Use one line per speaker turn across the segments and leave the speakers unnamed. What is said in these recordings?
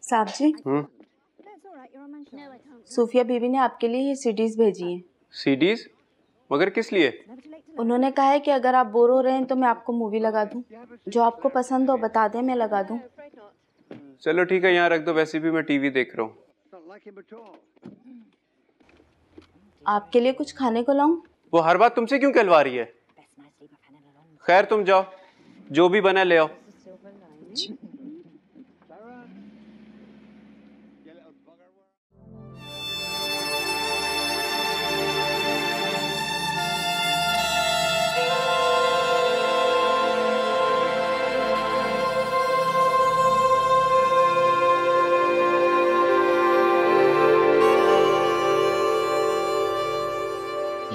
साहब जी, सूफिया बीबी ने आपके लिए ये सीडीज भेजी हैं।
सीडीज? मगर किस लिए?
उन्होंने कहा है कि अगर आप बोर हो रहे हैं तो मैं आपको मूवी लगा दूं। जो आपको पसंद हो बता दें, मैं लगा दूं।
चलो ठीक है, यहाँ रख दो, वैसे भी मैं टीवी देख रहा हूँ।
आपके लिए कुछ खाने को लाऊं?
वो हर बात तुमसे क्यों कहलवा रही है? खैर तुम जाओ, जो भी बना ले आओ।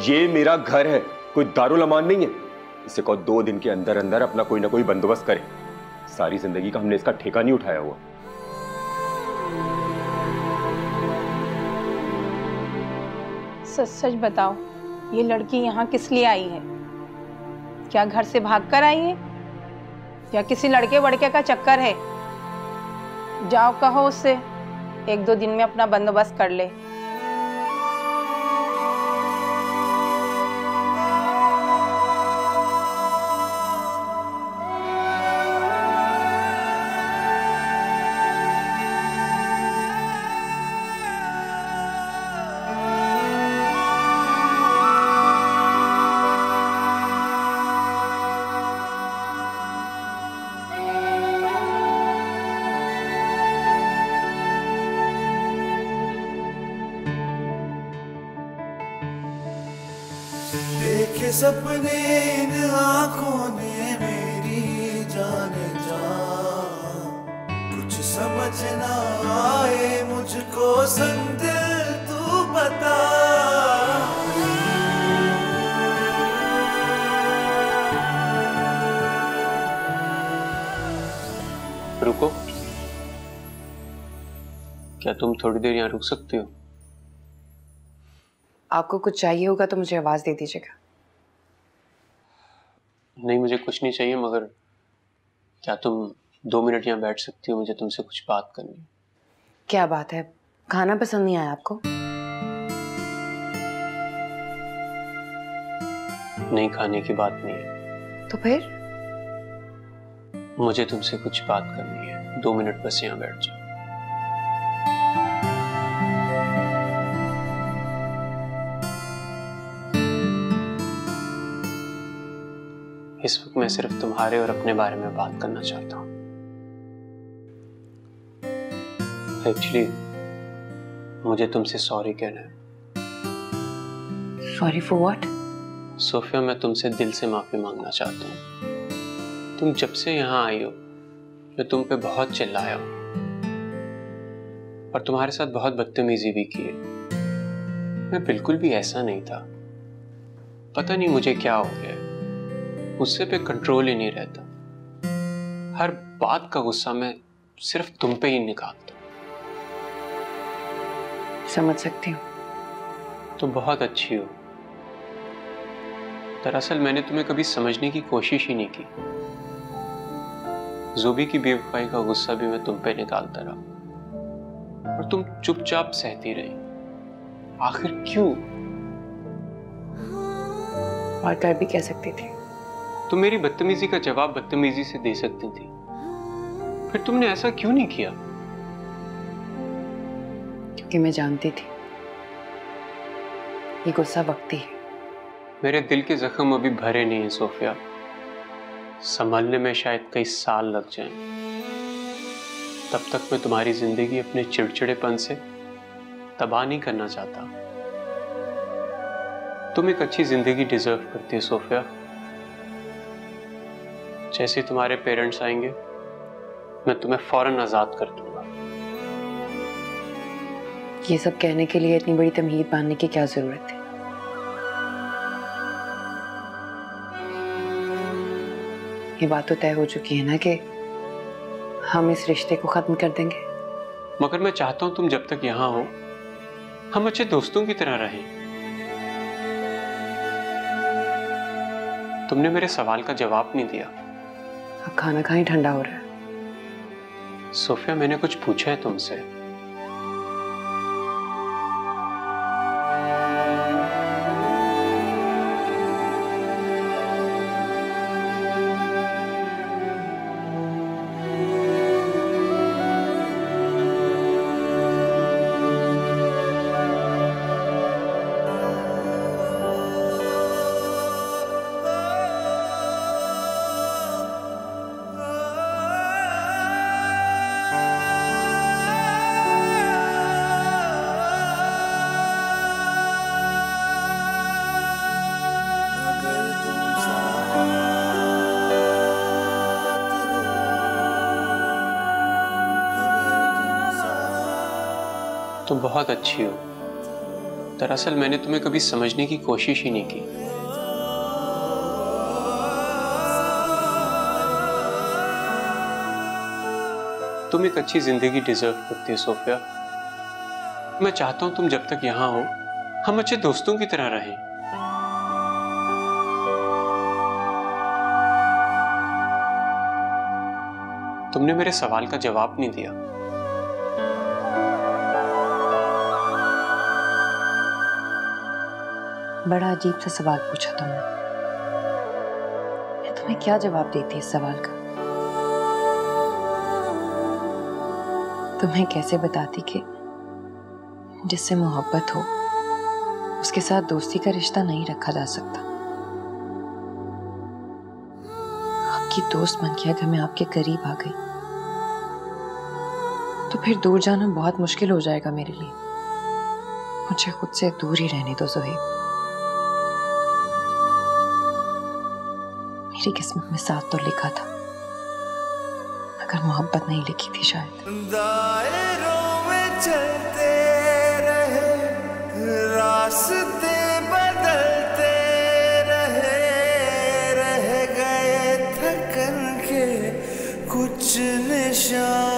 ये मेरा घर है, कोई दारुल अमान नहीं है। इसे को 2 दिन के अंदर अंदर अपना कोई ना कोई बंदोबस्त करे। सारी जिंदगी का हमने इसका ठेका नहीं उठाया हुआ।
सच सच बताओ, ये लड़की यहाँ किस लिए आई है? क्या घर से भागकर आई है या किसी लड़के वड़के का चक्कर है? जाओ कहो उससे 1-2 दिन में अपना बंदोबस्त कर ले।
देखे सपने इन आँखों ने मेरी जाने जा, कुछ समझ ना आए मुझको संग दिल तू बता।
रुको, क्या तुम थोड़ी देर यहाँ रुक सकती हो?
आपको कुछ चाहिए होगा तो मुझे आवाज दे दीजिएगा।
नहीं, मुझे कुछ नहीं चाहिए, मगर क्या तुम 2 मिनट यहाँ बैठ सकती हो? मुझे तुमसे कुछ बात करनी है।
क्या बात है? खाना पसंद नहीं आया आपको?
नहीं, खाने की बात नहीं है।
तो फिर?
मुझे तुमसे कुछ बात करनी है। 2 मिनट बस यहाँ बैठ जाओ। इस वक्त मैं सिर्फ तुम्हारे और अपने बारे में बात करना चाहता हूँ। एक्चुअली मुझे तुमसे सॉरी कहना है।
Sorry for what?
सोफिया, मैं तुमसे दिल से माफी मांगना चाहता हूँ। तुम जब से यहाँ आई हो मैं तुम पे बहुत चिल्लाया हूँ और तुम्हारे साथ बहुत बदतमीजी भी की है। मैं बिल्कुल भी ऐसा नहीं था। पता नहीं मुझे क्या हो गया, मुझसे पे कंट्रोल ही नहीं रहता। हर बात का गुस्सा मैं सिर्फ तुम पे ही निकालता हूं।
समझ सकती हूँ।
तुम बहुत अच्छी हो। दरअसल मैंने तुम्हें कभी समझने की कोशिश ही नहीं की। ज़ोबी की बेवफाई का गुस्सा भी मैं तुम पे निकालता रहा और तुम चुपचाप सहती रही। आखिर क्यों?
और कर भी कह सकती थी।
तुम मेरी बदतमीजी का जवाब बदतमीजी से दे सकती थी, फिर तुमने ऐसा क्यों नहीं किया?
क्योंकि मैं जानती थी ये गुस्सा वक्ती है।
मेरे दिल के जख्म अभी भरे नहीं हैं सोफिया। संभलने में शायद कई साल लग जाएं। तब तक मैं तुम्हारी जिंदगी अपने चिड़चिड़ेपन से तबाह नहीं करना चाहता। तुम एक अच्छी जिंदगी डिजर्व करती हो सोफिया। जैसे तुम्हारे पेरेंट्स आएंगे मैं तुम्हें फौरन आजाद कर दूंगा।
ये सब कहने के लिए इतनी बड़ी तमहीद बांधने की क्या जरूरत है? ये बात तो तय हो चुकी है ना कि हम इस रिश्ते को खत्म कर देंगे।
मगर मैं चाहता हूं तुम जब तक यहां हो हम अच्छे दोस्तों की तरह रहें। तुमने मेरे सवाल का जवाब नहीं दिया।
अब खाना खाएं, ठंडा हो रहा है।
सोफिया, मैंने कुछ पूछा है तुमसे। तुम बहुत अच्छी हो। दरअसल मैंने तुम्हें कभी समझने की कोशिश ही नहीं की। तुम एक अच्छी जिंदगी डिजर्व करती हो सोफिया। मैं चाहता हूं तुम जब तक यहां हो हम अच्छे दोस्तों की तरह रहें। तुमने मेरे सवाल का जवाब नहीं दिया।
बड़ा अजीब सा सवाल पूछा तुमने। मैं तुम्हें क्या जवाब देती इस सवाल का? तुम्हें कैसे बताती कि जिससे मोहब्बत हो उसके साथ दोस्ती का रिश्ता नहीं रखा जा सकता। आपकी दोस्त बन के अगर मैं आपके करीब आ गई तो फिर दूर जाना बहुत मुश्किल हो जाएगा मेरे लिए। मुझे खुद से दूर ही रहने दो ज़ोहैब। मेरी किस्मत में साथ तो लिखा था मगर मोहब्बत नहीं लिखी थी शायद।
दायरों में चलते रहे, रास्ते बदलते रहे, रह गए थकन के कुछ निशान।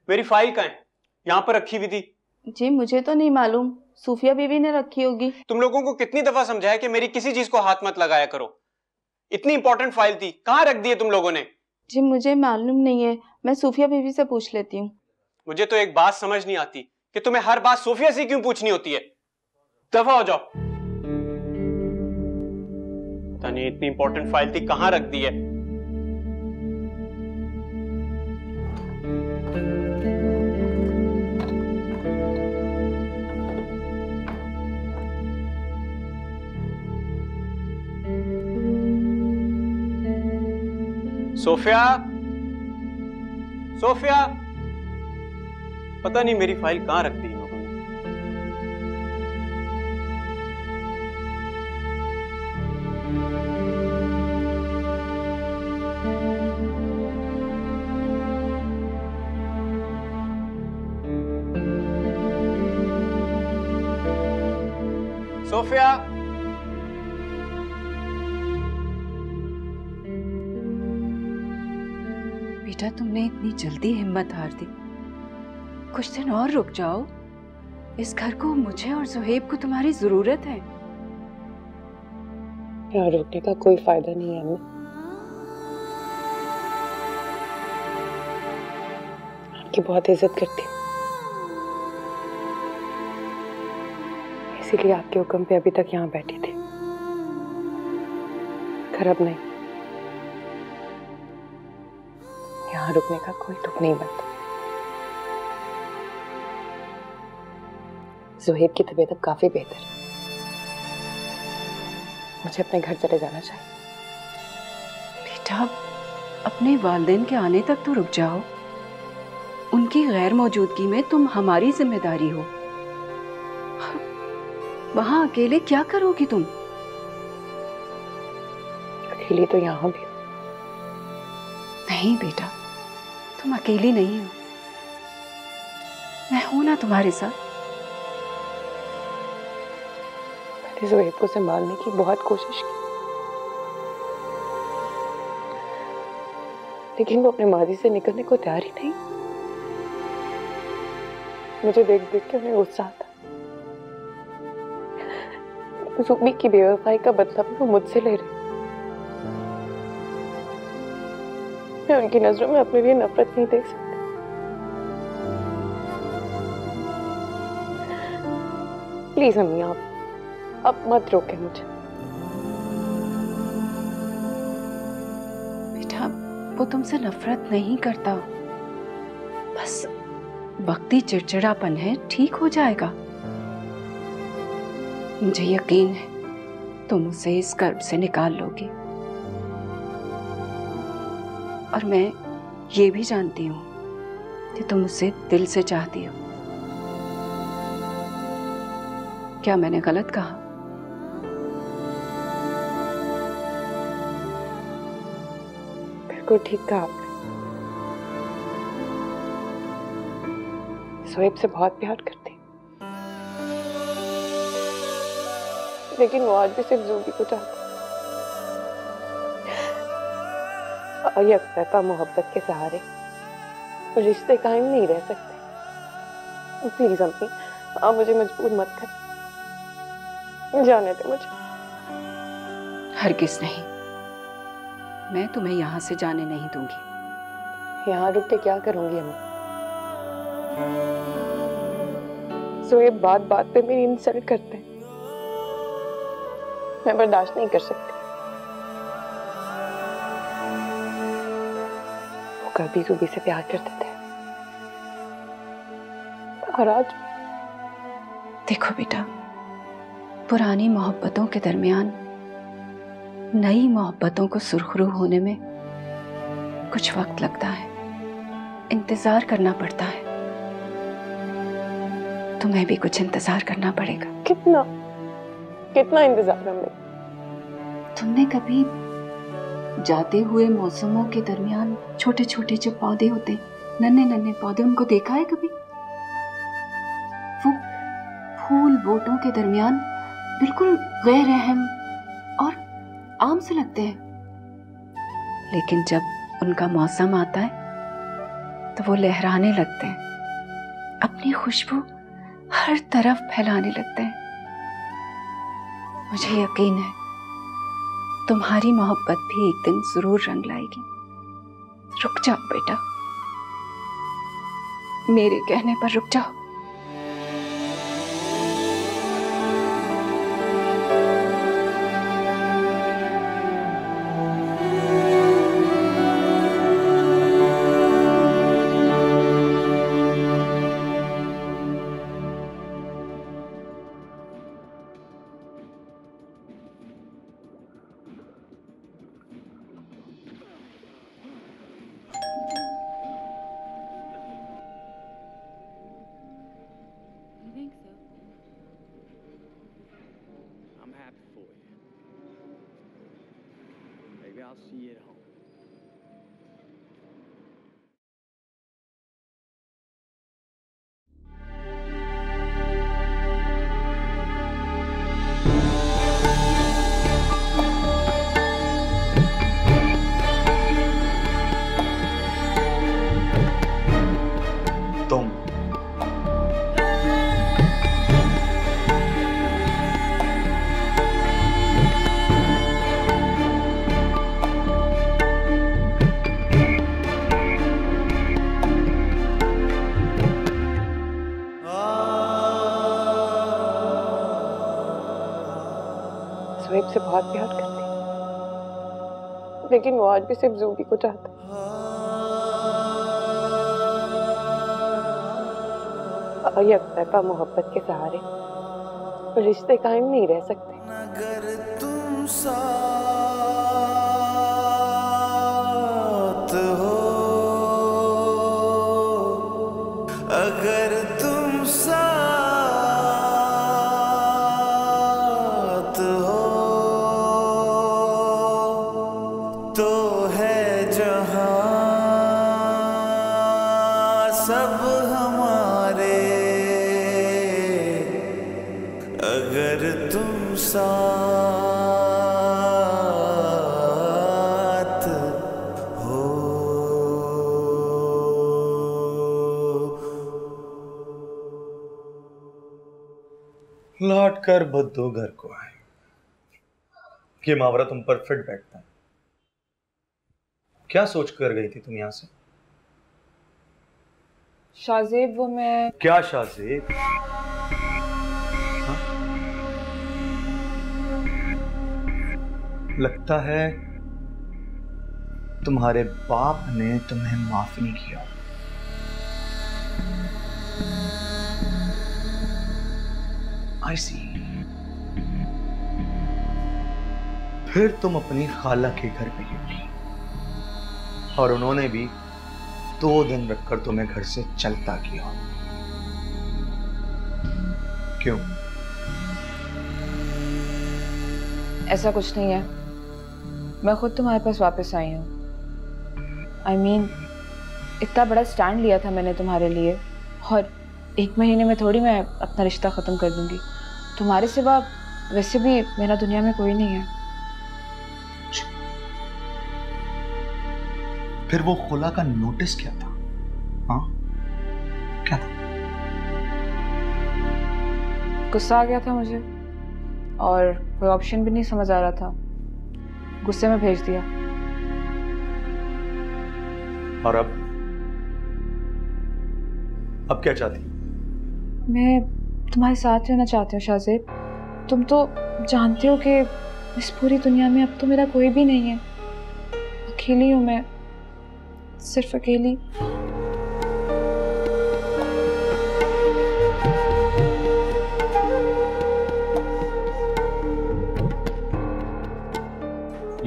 मेरी फाइल कहाँ है? यहाँ पर रखी हुई थी।
जी मुझे तो नहीं मालूम, सूफिया बीवी ने रखी होगी।
तुम लोगों को कितनी दफा समझाया कि मेरी किसी चीज को हाथ मत लगाया करो। इतनी इंपॉर्टेंट फाइल थी, कहाँ रख दी है तुम लोगों ने? जी
मुझे मालूम नहीं है, मैं सूफिया बीवी से पूछ लेती हूँ।
मुझे तो एक बात समझ नहीं आती कि तुम्हें हर बात सोफिया से क्यों पूछनी होती है। दफा हो जाओ। पता नहीं इतनी इंपॉर्टेंट फाइल थी, कहाँ रख दी है। सोफिया, सोफिया, पता नहीं मेरी फाइल कहां रख दी इन लोगों ने। सोफिया,
बेटा तुमने इतनी जल्दी हिम्मत हार दी। कुछ दिन और रुक जाओ। इस घर को, मुझे और ज़ोहैब को तुम्हारी जरूरत है।
यहाँ रुकने का कोई फायदा नहीं है अम्मी। आपकी बहुत इज्जत करती हूँ, इसीलिए आपके हुक्म पे अभी तक यहाँ बैठी थी। घर अब नहीं, यहाँ रुकने का कोई तुक नहीं बनता। ज़ोहैब की तबीयत अब काफी बेहतर है, मुझे अपने घर चले जाना चाहिए।
बेटा अपने वालिदैन के आने तक तो रुक जाओ। उनकी गैर मौजूदगी में तुम हमारी जिम्मेदारी हो। वहां अकेले क्या करोगी तुम?
अकेली तो यहाँ भी।
नहीं बेटा, तुम अकेली नहीं हो, मैं हूं ना तुम्हारे साथ।
मैंने ज़ोहैब को संभालने की बहुत कोशिश की, लेकिन वो अपने माजी से निकलने को तैयार ही नहीं।
मुझे देख देख के उन्हें गुस्सा आता। ज़ूबी की बेवफाई का बदला भी वो मुझसे ले रहे। मैं उनकी नजरों में अपने लिए नफरत नहीं देख सकती। प्लीज अम्मी, आप मत रोके मुझे।
बेटा, वो तुमसे नफरत नहीं करता, बस वक्ती चिड़चिड़ापन है, ठीक हो जाएगा। मुझे यकीन है तुम उसे इस कर्ब से निकाल लोगी। और मैं ये भी जानती हूँ कि तुम उसे दिल से चाहती हो। क्या मैंने गलत कहा?
बिल्कुल ठीक कहा आपने। सोएब से बहुत प्यार करती, लेकिन वो आज भी सिर्फ ज़ूबी को चाहता। और ये अक्सरता मोहब्बत के सहारे रिश्ते कायम नहीं रह सकते। प्लीज अम्मी, आप मुझे मजबूर मत कर, जाने दे मुझे।
हरगिज़ नहीं, मैं तुम्हें यहां से जाने नहीं दूंगी।
यहाँ रुक के क्या करूंगी अम्मी? सोएब बात बात पे मेरी इंसल्ट करते हैं, मैं बर्दाश्त नहीं कर सकती। वो कभी ज़ूबी से प्यार करते थे, और आज
देखो बेटा, पुरानी मोहब्बतों के दरमियान नई मोहब्बतों को सुरखरू होने में कुछ वक्त लगता है, इंतजार करना पड़ता है। तुम्हें भी कुछ इंतजार करना पड़ेगा।
कितना कितना इंतजार हमने?
तुमने कभी जाते हुए मौसमों के दरमियान छोटे छोटे जो पौधे होते, नन्हे नन्हे पौधे, उनको देखा है कभी? वो फूल बोटों के दरमियान बिल्कुल गैर रहम और आम से लगते हैं, लेकिन जब उनका मौसम आता है तो वो लहराने लगते हैं, अपनी खुशबू हर तरफ फैलाने लगते हैं। मुझे यकीन है तुम्हारी मोहब्बत भी एक दिन जरूर रंग लाएगी। रुक जाओ बेटा, मेरे कहने पर रुक जाओ।
I'll see you at home.
तुम
सोएब से बहुत प्यार करती, लेकिन वो आज भी सिर्फ ज़ूबी को चाहता। और ये अक्सरता मोहब्बत के सहारे रिश्ते कायम नहीं रह सकते।
अगर तुम साथ हो, अगर तुम साथ हो, तो है जहां सब हमारे। अगर तुम साथ हो।
लौट कर बुद्धू घर को आए। ये मुहावरा तुम पर फिट बैठता है। क्या सोच कर गई थी तुम यहां से?
शाहजेब वो मैं
क्या शाहजेब? हाँ? लगता है तुम्हारे बाप ने तुम्हें माफ नहीं किया। आई सी। फिर तुम अपनी खाला के घर पे गई और उन्होंने भी 2 दिन रखकर तुम्हें घर से चलता किया। क्यों?
ऐसा कुछ नहीं है, मैं खुद तुम्हारे पास वापस आई हूँ। I mean, इतना बड़ा स्टैंड लिया था मैंने तुम्हारे लिए, और 1 महीने में थोड़ी मैं अपना रिश्ता ख़त्म कर दूंगी। तुम्हारे सिवा वैसे भी मेरा दुनिया में कोई नहीं है।
फिर वो खुला का नोटिस क्या था? हाँ, क्या था?
गुस्सा आ गया था मुझे और कोई ऑप्शन भी नहीं समझ आ रहा था, गुस्से में भेज दिया।
और अब क्या चाहती?
मैं तुम्हारे साथ रहना चाहती हूँ शाहजेब। तुम तो जानते हो कि इस पूरी दुनिया में अब तो मेरा कोई भी नहीं है। अकेली हूँ मैं, सिर्फ अकेली।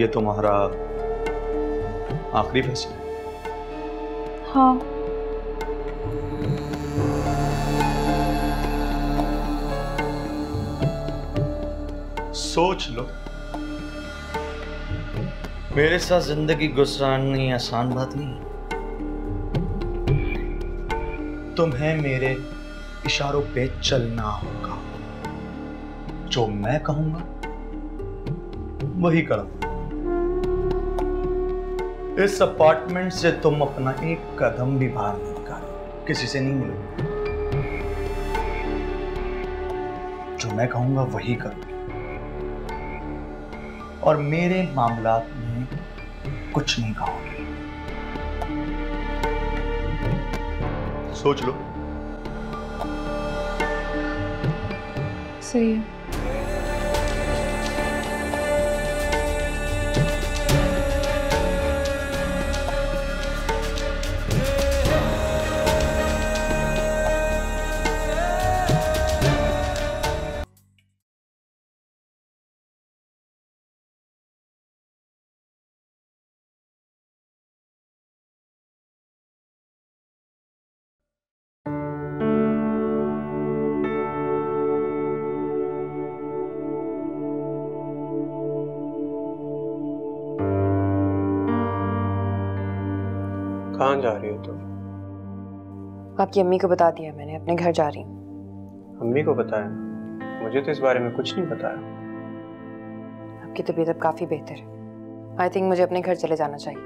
ये तुम्हारा आखिरी फैसला है?
हाँ।
सोच लो, मेरे साथ जिंदगी गुजारनी आसान बात नहीं है। तुम्हें मेरे इशारों पे चलना होगा। जो मैं कहूंगा वही करूंगा। इस अपार्टमेंट से तुम अपना एक कदम भी बाहर नहीं निकालो, किसी से नहीं मिलोगे। जो मैं कहूंगा वही करोगे, और मेरे मामलात में कुछ नहीं कहोगे। सोच लो।
सही है।
कहाँ जा रही हो तुम?
आपकी अम्मी को बता दिया मैंने, अपने घर जा रही हूँ।
अम्मी को बताया? मुझे तो इस बारे में कुछ नहीं बताया।
आपकी तबीयत अब काफ़ी बेहतर है। आई थिंक मुझे अपने घर चले जाना चाहिए।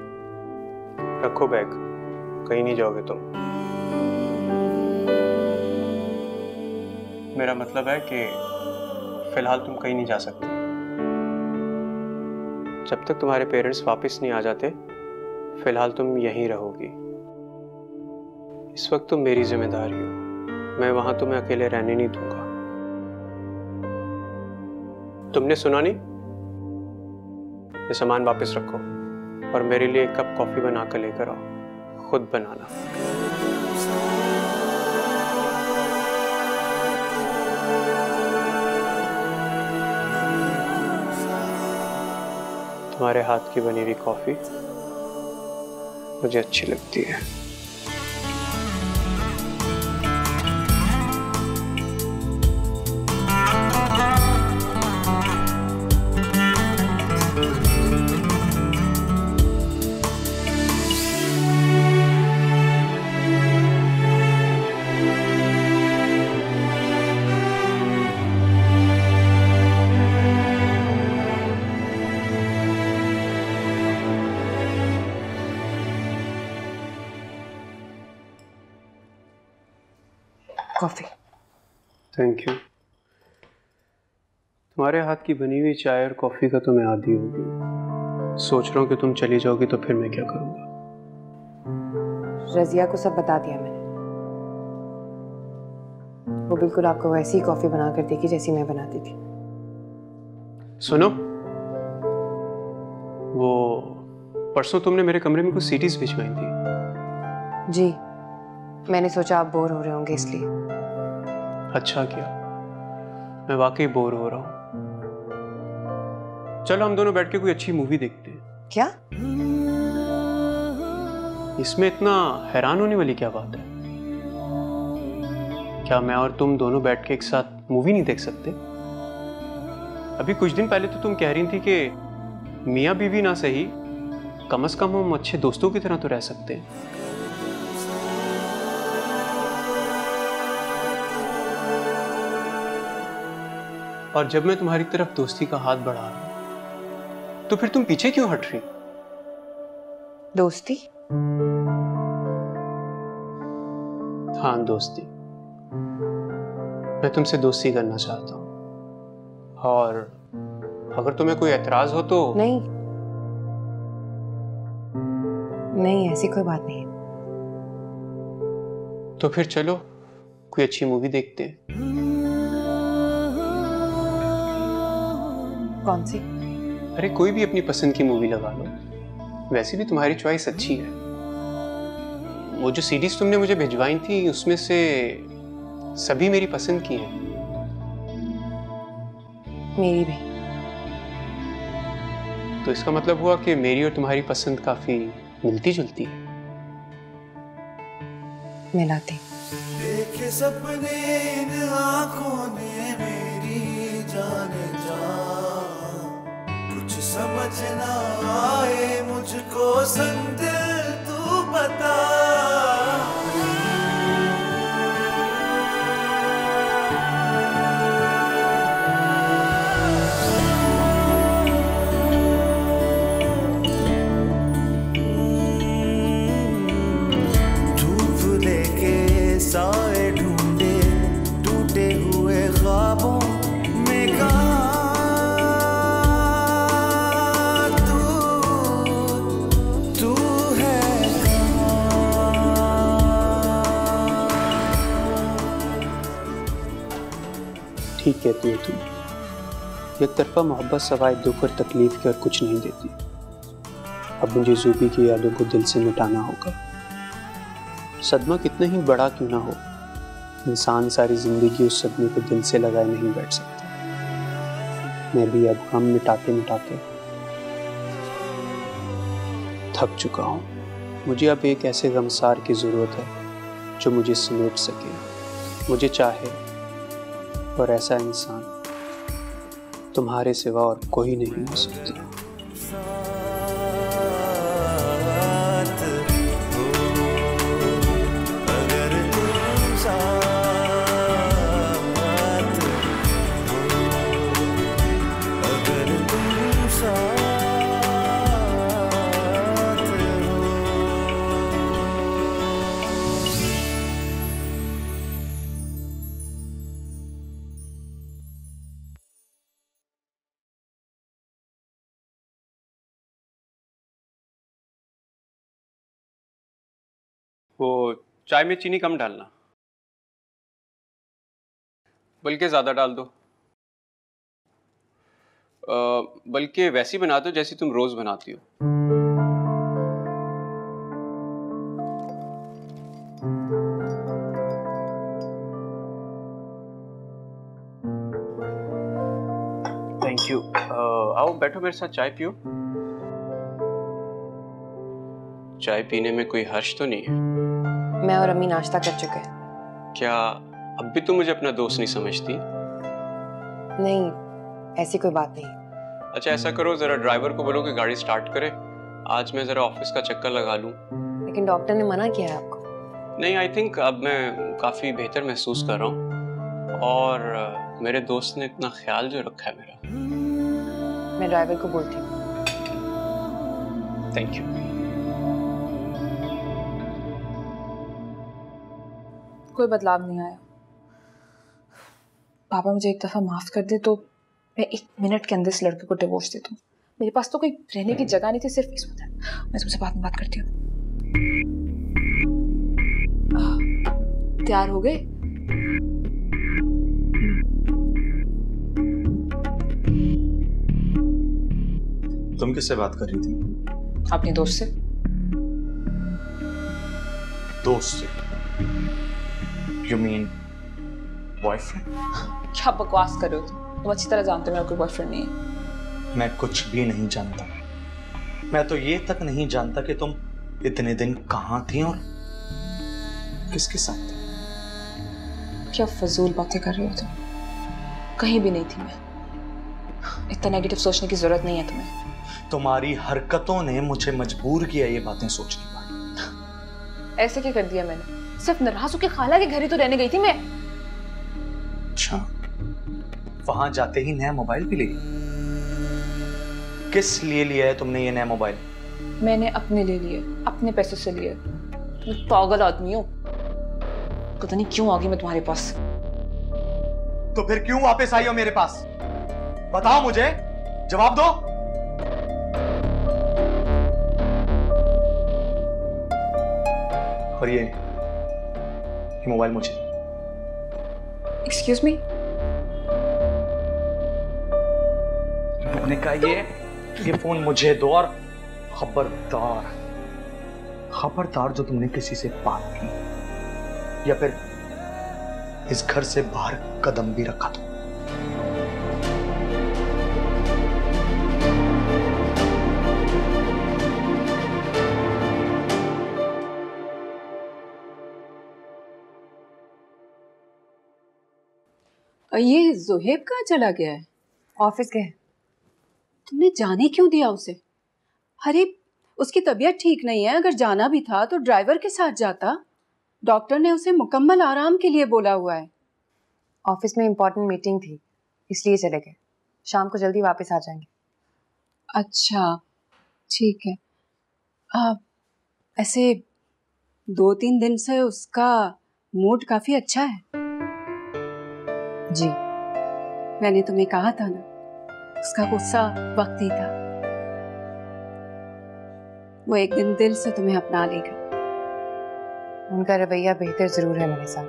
रखो बैग, कहीं नहीं जाओगे तुम। मेरा मतलब है कि फिलहाल तुम कहीं नहीं जा सकते। जब तक तुम्हारे पेरेंट्स वापस नहीं आ जाते, फिलहाल तुम यहीं रहोगी। इस वक्त तुम मेरी जिम्मेदारी हो, मैं वहां तुम्हें अकेले रहने नहीं दूंगा। तुमने सुना नहीं? ये सामान वापस रखो और मेरे लिए 1 कप कॉफी बना कर लेकर आओ, खुद बनाना। तुम्हारे हाथ की बनी हुई कॉफी मुझे अच्छी लगती है।
कॉफी।
Thank you. तुम्हारे हाथ की बनी हुई चाय और कॉफी का तो मैं आदी हो गई। सोच रहा हूँ कि तुम चली जाओगी तो फिर मैं क्या करूँगा।
रजिया को सब बता दिया मैंने। वो बिल्कुल आपको वैसी ही कॉफी बना कर देगी जैसी मैं बनाती थी।
सुनो, वो परसों तुमने मेरे कमरे में कुछ सीडीज भिजवाई थी।
जी, मैंने सोचा आप बोर हो रहे होंगे इसलिए।
अच्छा किया, मैं वाकई बोर हो रहा हूँ। चलो हम दोनों बैठ के कोई अच्छी मूवी देखते हैं।
क्या?
इसमें इतना हैरान होने वाली क्या बात है? क्या मैं और तुम दोनों बैठ के एक साथ मूवी नहीं देख सकते? अभी कुछ दिन पहले तो तुम कह रही थी कि मियाँ बीवी ना सही, कम से कम हम अच्छे दोस्तों की तरह तो रह सकते हैं। और जब मैं तुम्हारी तरफ दोस्ती का हाथ बढ़ा रहा हूं तो फिर तुम पीछे क्यों हट रही?
दोस्ती?
हाँ, दोस्ती। मैं तुमसे दोस्ती करना चाहता हूँ, और अगर तुम्हें कोई एतराज हो तो।
नहीं नहीं, ऐसी कोई बात नहीं।
तो फिर चलो कोई अच्छी मूवी देखते हैं।
कौन सी?
अरे कोई भी अपनी पसंद की मूवी लगा लो। वैसे भी तुम्हारी चॉइस अच्छी है। वो जो सीडीज तुमने मुझे भिजवाई थी उसमें से सभी मेरी पसंद की हैं।
मेरी भी।
तो इसका मतलब हुआ कि मेरी और तुम्हारी पसंद काफी मिलती जुलती है।
मिलाती।
देखे सपने इन आंखों ने मेरी जाने जा, कुछ समझ ना आए मुझको संग दिल तू बता। साए ढूंढे टूटे हुए ख्वाबों में कहाँ तू है
ठीक कहती हो तुम। एक तरफा मोहब्बत सवाए दुख और तकलीफ के और कुछ नहीं देती। अब मुझे ज़ूबी की यादों को दिल से मिटाना होगा। सदमा कितना ही बड़ा क्यों ना हो, इंसान सारी जिंदगी उस सदमे को दिल से लगाए नहीं बैठ सकता। मैं भी अब गम मिटाते मिटाते थक चुका हूँ। मुझे अब एक ऐसे गमसार की ज़रूरत है जो मुझे समेट सके, मुझे चाहे, और ऐसा इंसान तुम्हारे सिवा और कोई नहीं हो सकता। वो चाय में चीनी कम डालना, बल्कि ज़्यादा डाल दो। बल्कि वैसी बना दो जैसी तुम रोज़ बनाती हो। Thank you. आओ बैठो, मेरे साथ चाय पियो। चाय पीने में कोई हर्ष तो नहीं है?
मैं और अम्मी नाश्ता कर चुके हैं।
क्या अब भी तुम मुझे अपना दोस्त नहीं समझती?
नहीं, ऐसी कोई बात नहीं।
अच्छा ऐसा करो, जरा ड्राइवर को बोलो कि गाड़ी स्टार्ट करे। आज मैं जरा ऑफिस का चक्कर लगा लूं।
लेकिन डॉक्टर ने मना किया है आपको।
नहीं, आई थिंक अब मैं काफी बेहतर महसूस कर रहा हूँ, और मेरे दोस्त ने इतना ख्याल जो रखा है मेरा।
मैं ड्राइवर को बोलती हूँ।
Thank you.
कोई बदलाव नहीं आया। पापा मुझे एक दफा माफ कर दे तो मैं 1 मिनट के अंदर इस लड़के को डिवोर्स देता हूँ। मेरे पास तो कोई रहने की जगह नहीं थी, सिर्फ इस वजह। मैं तुमसे बाद में बात करती हूँ। तैयार हो गए?
तुम किससे बात कर रही थी?
अपने दोस्त से।
दोस्त से? You mean boyfriend?
क्या बकवास कर रहे हो तुम अच्छी तरह जानते हो मेरा कोई बॉयफ्रेंड नहीं है।
मैं कुछ भी नहीं जानता। मैं तो ये तक नहीं जानता कि तुम इतने दिन कहाँ थी और किसके साथ थी।
क्या फजूल बातें कर रहे हो तुम? कहीं भी नहीं थी मैं। इतना नेगेटिव सोचने की जरूरत नहीं है तुम्हें।
तुम्हारी हरकतों ने मुझे मजबूर किया ये बातें सोचने पर।
ऐसे क्या कर दिया मैंने? सिर्फ नाराज होकर खाला के घर ही तो रहने गई थी मैं।
अच्छा, वहां जाते ही नया मोबाइल भी लिया? किस लिए लिया है तुमने ये नया मोबाइल?
मैंने अपने लिए लिए, अपने पैसों से लिए। तुम पागल आदमी हो। पता नहीं क्यों आ गई मैं तुम्हारे पास।
तो फिर क्यों वापस आई हो मेरे पास? बताओ मुझे, जवाब दो। और ये मोबाइल मुझे।
Excuse me?
मैंने कहा ये फोन मुझे दो। और खबरदार, खबरदार जो तुमने किसी से बात की या फिर इस घर से बाहर कदम भी रखा तो।
ये जोहेब कहाँ चला गया है?
ऑफिस गए।
तुमने जाने क्यों दिया उसे? अरे उसकी तबीयत ठीक नहीं है, अगर जाना भी था तो ड्राइवर के साथ जाता। डॉक्टर ने उसे मुकम्मल आराम के लिए बोला हुआ है।
ऑफिस में इम्पोर्टेंट मीटिंग थी इसलिए चले गए। शाम को जल्दी वापस आ जाएंगे।
अच्छा ठीक है। ऐसे 2-3 दिन से उसका मूड काफी अच्छा है।
जी,
मैंने तुम्हें कहा था ना, उसका गुस्सा वक्ती था। वो एक दिन दिल से तुम्हें अपना लेगा।
उनका रवैया बेहतर जरूर है मेरे साथ,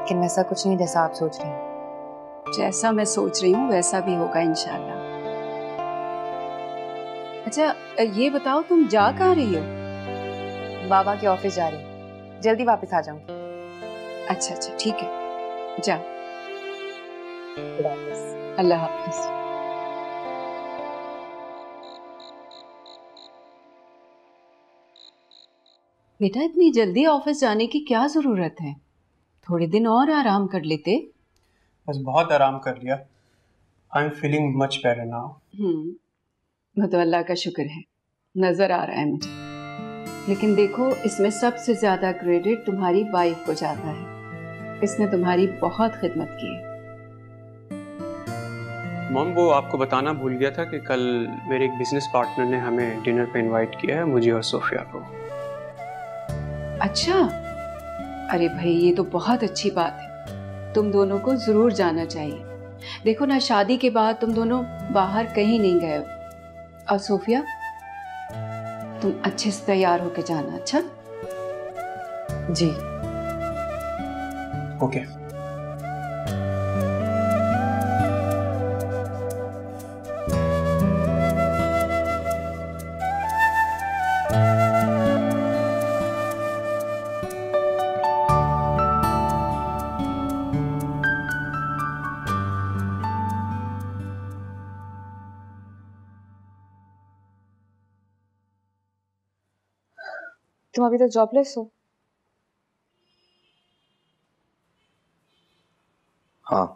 लेकिन वैसा कुछ नहीं जैसा आप सोच रही हैं।
जैसा मैं सोच रही हूँ वैसा भी होगा इंशाल्लाह। अच्छा ये बताओ, तुम जा कहाँ रही हो?
बाबा के ऑफिस जा रही हूँ, जल्दी वापस आ जाऊंगी।
अच्छा अच्छा ठीक है, जा। अल्लाह हाफिज। बेटा इतनी जल्दी ऑफिस जाने की क्या जरूरत है? थोड़े दिन और आराम कर लेते।
बस बहुत आराम कर लिया। I am feeling much better now.
वो तो अल्लाह का शुक्र है, नजर आ रहा है मुझे। लेकिन देखो, इसमें सबसे ज्यादा क्रेडिट तुम्हारी वाइफ को जाता है। इसने तुम्हारी बहुत खिदमत की है।
मॉम, वो आपको बताना भूल गया था कि कल मेरे एक बिजनेस पार्टनर ने हमें डिनर पे इनवाइट किया है, मुझे और सोफिया को।
अच्छा, अरे भाई ये तो बहुत अच्छी बात है। तुम दोनों को जरूर जाना चाहिए। देखो ना, शादी के बाद तुम दोनों बाहर कहीं नहीं गए हो। और सोफिया, तुम अच्छे से तैयार होके जाना। अच्छा
जी
ओके।
तुम अभी तक जॉबलेस हो?
हाँ।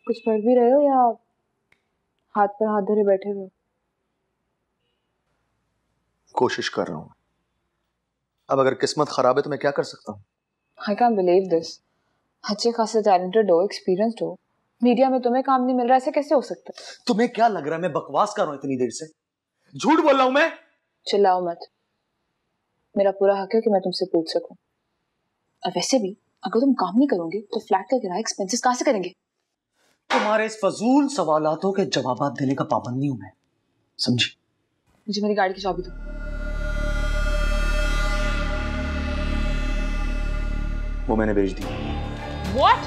कुछ पढ़ भी रहे हो या हाथ पर हाथ धरे बैठे हुए हो?
कोशिश कर रहा हूँ। अब अगर किस्मत खराब है तो मैं क्या कर सकता हूँ?
I can't believe this. अच्छे खासे टैलेंटेड हो, एक्सपीरियंस्ड हो, मीडिया में तुम्हें काम नहीं मिल रहा, ऐसे कैसे हो सकता है?
तुम्हें क्या लग रहा है मैं बकवास कर रहा हूँ इतनी देर से? झूठ बोल रहा हूँ मैं?
चिल्लाओ मत। मेरा पूरा हक है कि मैं तुमसे पूछ सकूं। और वैसे भी
अगर तुम काम नहीं करोगे तो फ्लैट का किराया एक्सपेंसेस कहाँ से करेंगे?
तुम्हारे इस फजूल सवालातों के जवाब देने का पाबंद नहीं हूं मैं, समझी?
मुझे मेरी गाड़ी की चाबी दो।
वो मैंने बेच दी।
What?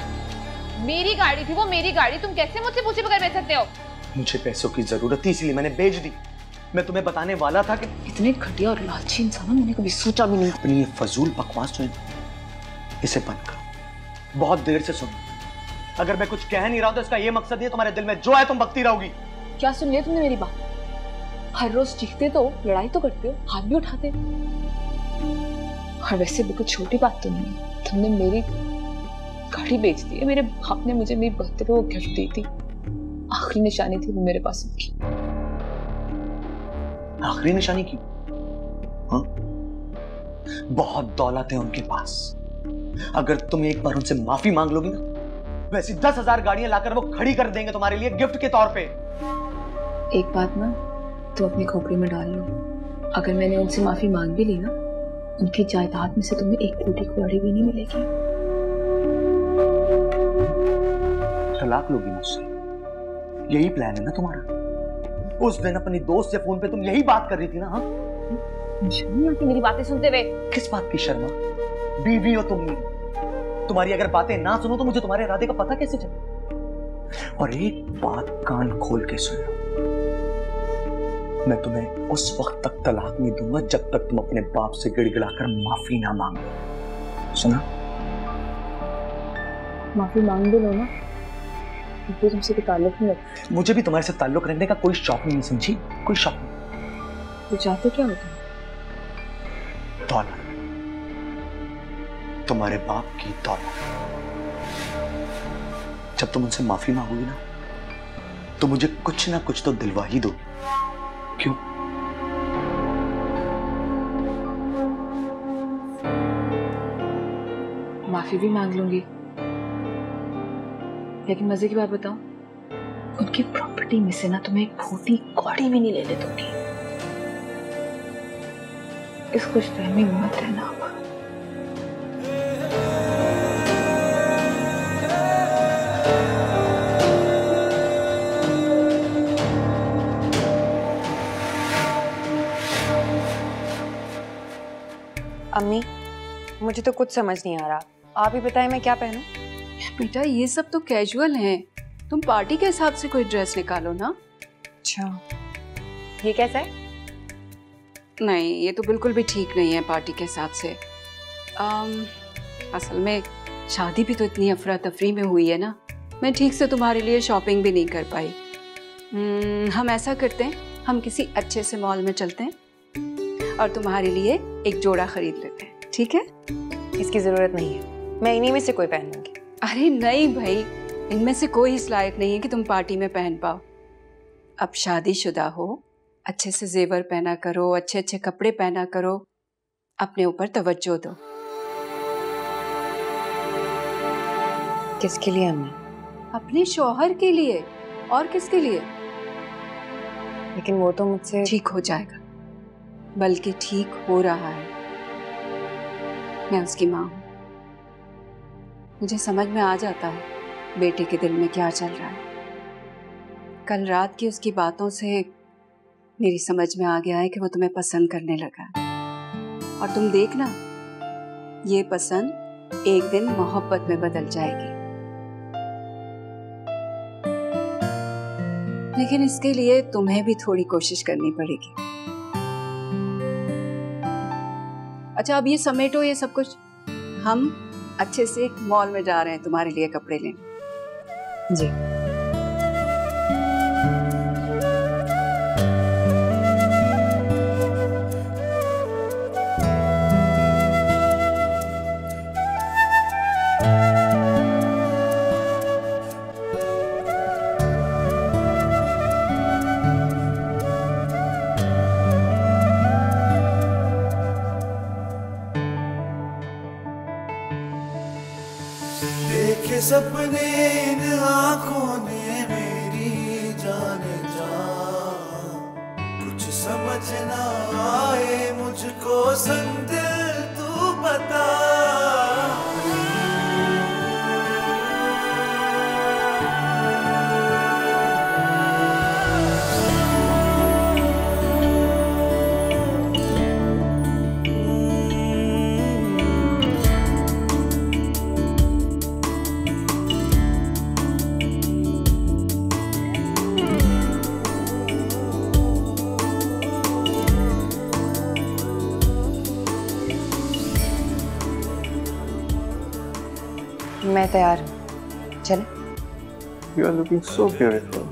मेरी गाड़ी थी वो, मेरी गाड़ी, तुम कैसे मुझसे पूछे बगैर बेच सकते हो?
मुझे पैसों की जरूरत थी इसलिए मैंने बेच दी। मैं तुम्हें बताने वाला था कि
इतने घटिया और लालची इंसान मैंने कभी सोचा भी नहीं।
अपनी ये फजूल बकवास जो है इसे बंद करो। बहुत देर से सुनो, अगर मैं कुछ कह नहीं रहा तो इसका ये मकसद है तुम्हारे दिल में जो है तुम बकती रहोगी।
क्या सुन लिया तुमने मेरी बात? हर रोज चीखते तो, लड़ाई तो करते हो, हाथ भी उठाते हो। और वैसे भी कुछ छोटी बात तो नहीं है, तुमने मेरी गाड़ी बेच दी है। मेरे बाप ने मुझे मेरी बर्थडे पे वो गिफ्ट दी थी, आखिरी निशानी थी वो मेरे पास उनकी।
आखिरी निशानी की? हाँ? बहुत दौलत है उनके पास। अगर तुम एक बार उनसे माफी मांग लोगी ना, वैसी 10,000 गाड़ियां लाकर वो खड़ी कर देंगे तुम्हारे लिए गिफ्ट के तौर पे।
एक बात ना तो अपनी खोपड़ी में डाल लो, अगर मैंने उनसे माफी मांग भी ली ना, उनकी जायदाद में से तुम्हें एक टूटी कुआड़ी भी नहीं मिलेगी।
तलाक लोगी मुझसे, यही प्लान है ना तुम्हारा? उस दिन अपनी दोस्त से फोन पे तुम यही बात कर रही थी ना? हाँ,
शर्म नहीं आती मेरी बातें सुनते हुए?
किस बात की शर्म? बीवी हो तुम, तुम्हारी अगर बातें ना सुनो तो मुझे तुम्हारे इरादे का पता कैसे चले? और एक बात कान खोल के सुन लो, मैं तुम्हें उस वक्त तक तलाक नहीं दूंगा जब तक तुम अपने बाप से गिड़गिड़ाकर माफी ना मांगो। सुना?
माफी मांग भी लो ना, तो तुमसे कोई ताल्लुक नहीं रखता।
मुझे भी तुम्हारे से ताल्लुक रखने का कोई शौक नहीं, समझी? कोई शौक नहीं।
तो चाहते क्या होता है?
दौलत, तुम्हारे बाप की दौलत। जब तुम उनसे माफी मांगोगी ना, तो मुझे कुछ ना कुछ तो दिलवा ही दो। क्यों?
माफी भी मांग लूंगी, लेकिन मजे की बात बताऊं, उनकी प्रॉपर्टी में से ना तुम्हें एक फूटी कौड़ी भी नहीं ले दूंगी। इस खुशफहमी में मत रहना आप।
अम्मी, मुझे तो कुछ समझ नहीं आ रहा, आप ही बताएं मैं क्या पहनूं?
बेटा ये सब तो कैजुअल है, तुम पार्टी के हिसाब से कोई ड्रेस निकालो ना।
अच्छा, ये कैसा है?
नहीं, ये तो बिल्कुल भी ठीक नहीं है पार्टी के हिसाब से। असल में शादी भी तो इतनी अफरा तफरी में हुई है ना, मैं ठीक से तुम्हारे लिए शॉपिंग भी नहीं कर पाई। हम ऐसा करते हैं, हम किसी अच्छे से मॉल में चलते हैं और तुम्हारे लिए एक जोड़ा खरीद लेते हैं, ठीक है?
इसकी जरूरत नहीं है, मैं इन्हीं में से कोई पहन लूंगी।
अरे नहीं भाई, इनमें से कोई इस लायक नहीं है कि तुम पार्टी में पहन पाओ। अब शादीशुदा हो, अच्छे से जेवर पहना करो, अच्छे अच्छे कपड़े पहना करो, अपने ऊपर तवज्जो दो।
किसके लिए अम्मी?
अपने शौहर के लिए, और किसके लिए?
लेकिन वो तो मुझसे
ठीक हो जाएगा, बल्कि ठीक हो रहा है। मैं उसकी माँ हूँ, मुझे समझ में आ जाता है बेटे के दिल में क्या चल रहा है। कल रात की उसकी बातों से मेरी समझ में आ गया है कि वो तुम्हें पसंद करने लगा है। और तुम देखना, ये पसंद एक दिन मोहब्बत में बदल जाएगी। लेकिन इसके लिए तुम्हें भी थोड़ी कोशिश करनी पड़ेगी। अच्छा, अब ये समेटो ये सब कुछ, हम अच्छे से एक मॉल में जा रहे हैं तुम्हारे लिए कपड़े लेने।
जी।
देखे सपने इन आंखों ने मेरी जाने जा, कुछ समझ ना आए मुझको संग दिल तू बता।
मैं तैयार। चले?
You are looking so beautiful.